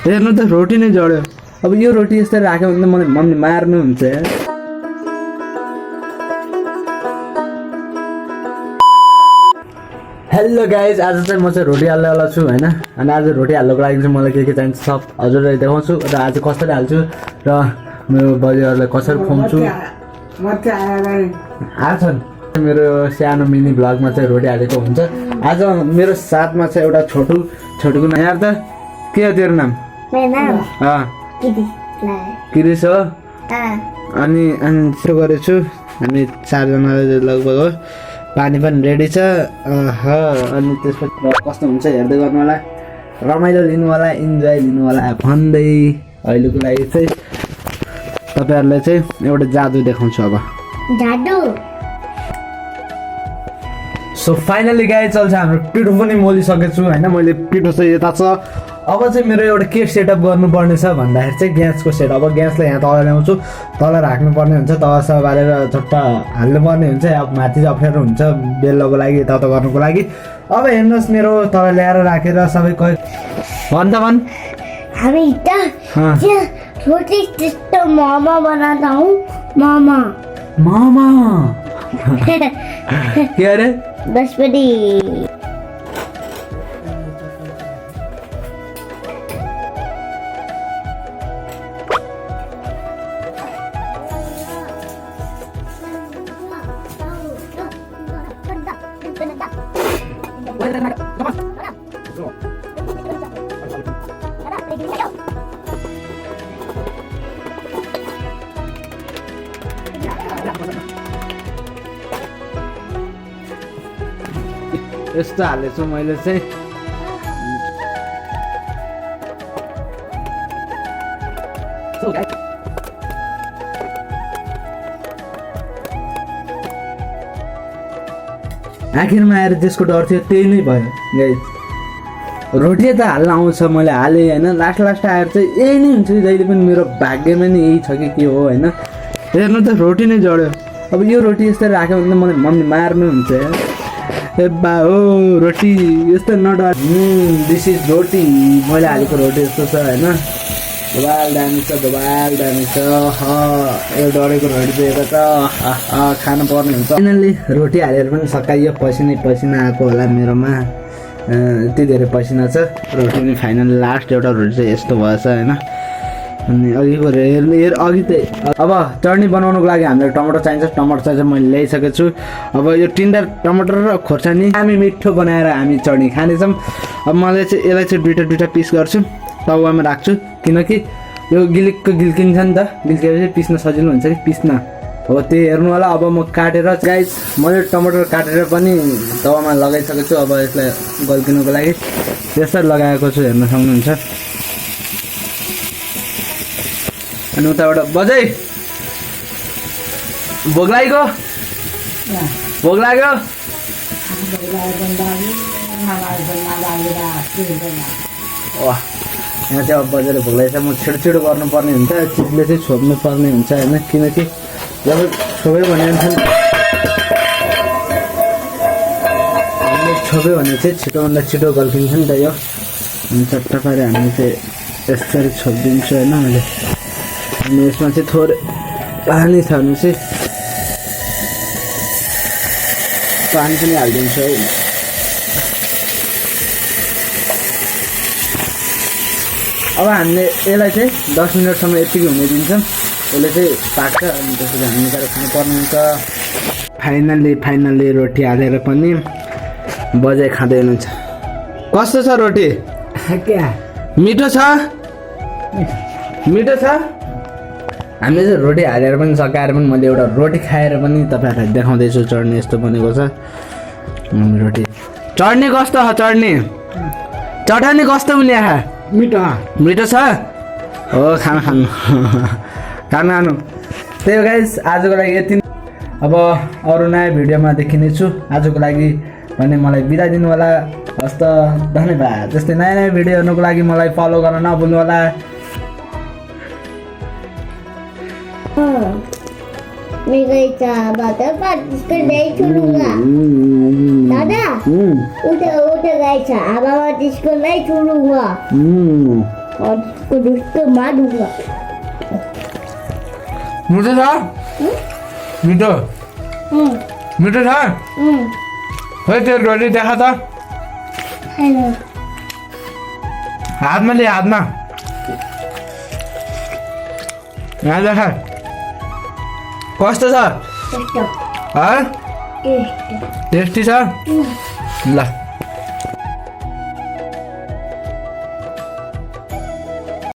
हेर्नु त रोटी नै जड्यो। अब यो रोटी यसरी राख्यो भने त मलाई मम्मी मार्नुहुन्छ। हेलो गाइज, आज चाहिँ म चाहिँ रोटी हाल्नेवाला छु होइन। अनि आज रोटी हाल्नुको लागि चाहिँ मलाई के चाहिन्छ सब हजुरलाई देखाउँछु र आज कसरी हाल्छु र मेरो बजेहरूलाई कसरी खुवाउँछु हाल्छन्। मेरो सानो मिनी भ्लगमा चाहिँ रोटी हालेको हुन्छ। आज मेरो साथमा चाहिँ एउटा छोटुको नाम यार त के हो तेरो नाम? किरिस हो। अनि यसो गरेछु हामी चारजनाले लगभग हो। पानी पनि रेडी छ। अनि त्यसपछि कस्तो हुन्छ हेर्दै गर्नु होला, रमाइलो लिनु होला, इन्जोय लिनु होला भन्दै अहिलेको लागि चाहिँ तपाईँहरूलाई चाहिँ एउटा जादु देखाउँछु। अब जादु। सो फाइनली गाइस चल्छ हाम्रो पिठो पनि मोलिसकेको छु होइन। मैले पिठो चाहिँ यता छ। अब चाहिँ मेरो एउटा के सेटअप गर्नुपर्ने छ भन्दाखेरि चाहिँ ग्यासको सेट। अब ग्यासलाई यहाँ तल ल्याउँछु, तल राख्नुपर्ने हुन्छ, तलसम्म बालेर झट्ट हाल्नुपर्ने हुन्छ। अब माथि चाहिँ अप्ठ्यारो हुन्छ बेल्नको लागि, यताउता गर्नुको लागि। अब हेर्नुहोस् मेरो तल ल्याएर राखेर सबै भन् हामी त रोटी त्यस्तो मोमो बनाउँदा हूँ। मोमो के अरे 10 बजे यस्तो हालेछु मैले चाहिँ। आखिरमा आएर त्यसको डर थियो, त्यही नै भयो गाइस। रोटी त हाल्न आउँछ, मैले हालेँ होइन। लास्ट आएर चाहिँ यही नै हुन्छ जहिले पनि। मेरो भाग्यमा नै यही छ कि के हो होइन। हेर्नु त रोटी नै जड्यो। अब यो रोटी यसरी राख्यो भने त मलाई मम्मी मार्नुहुन्छ। ए बा हो रोटी यस्तो नडर। दिस इज रोटी। मैले हालेको रोटी यस्तो छ होइन। दोबाल दामी छ। यो डढेको रोटी चाहिँ यता त खानु पर्ने हुन्छ। फाइनल्ली रोटी हालेर पनि सकाइयो। पसिना आएको होला मेरोमा, यति धेरै पसिना छ। रोटी पनि फाइनल्ली लास्ट एउटा रोटी चाहिँ यस्तो भएछ होइन। अनि अघिको अघि त अब चटनी बनाउनुको लागि हामीलाई टमाटर चाहिन्छ। टमाटर चाहिँ मैले ल्याइसकेको छु। अब यो तिनवटा टमाटर र खोर्सानी हामी मिठो बनाएर हामी चटनी खानेछौँ। अब मलाई चाहिँ यसलाई चाहिँ दुईवटा पिस गर्छु, तावामा राख्छु, किनकि यो गिल्किन्छ नि त। गिल्केपछि पिस्न सजिलो हुन्छ कि पिस्न हो, त्यो हेर्नु होला। अब म काटेर गाइस मैले टमाटर काटेर पनि तावामा लगाइसकेको छु। अब यसलाई गल्किनुको लागि त्यसरी लगाएको छु, हेर्न सक्नुहुन्छ। अनि उताबाट बजाइ भोग लाग्यो। यहाँ चाहिँ अब बजेर भोग लागेछ। म छिटो गर्नुपर्ने हुन्छ, चिजले चाहिँ छोप्नु पर्ने हुन्छ होइन। किनकि जब छोप्यो भने चाहिँ छिटोभन्दा छिटो गल्किन्छ नि त यो। अनि चट्ट पारेर हामी चाहिँ यसरी छोपिदिन्छु होइन मैले। अनि यसमा चाहिँ थोरै पानी छ भने चाहिँ पानी पनि हालिदिन्छु है। अब हामीले यसलाई चाहिँ 10 मिनटसम्म यतिकै हुने दिन्छौँ। यसले चाहिँ पाक्छ अनि त्यसपछि हामी निकालेर खानुपर्ने हुन्छ। फाइनल्ली रोटी हालेर पनि बजाइ खाँदै हुनुहुन्छ। कस्तो छ रोटी? क्या मिठो छ? हामीले चाहिँ रोटी हालेर पनि सकाएर पनि मैले एउटा रोटी खाएर पनि तपाईँहरूलाई देखाउँदैछु। चटनी यस्तो बनेको छ रोटी। चटनी कस्तो छ? चटनी कस्तो उल्या? मिठो छ हो। खानु त्यही हो गाइस आजको लागि यति। अब अरू नयाँ भिडियोमा देखिनेछु। आजको लागि भने मलाई बिदा दिनु होला। हस् त, धन्यवाद। जस्तै नयाँ भिडियो हेर्नुको लागि मलाई फलो गर्न नभुल्नु होला। मैं गई चाहता इसको नहीं छोड़ूंगा। दादा उठे गई चाहता इसको नहीं छोड़ूंगा। और इसको दोस्तों मारूंगा। मीठा था मीठा मीठा था तेरे रोटी देखा था हेलो हाथ में ले हाथ में यहाँ देखा कस्तो छ दोस्तों टेस्टी छ ल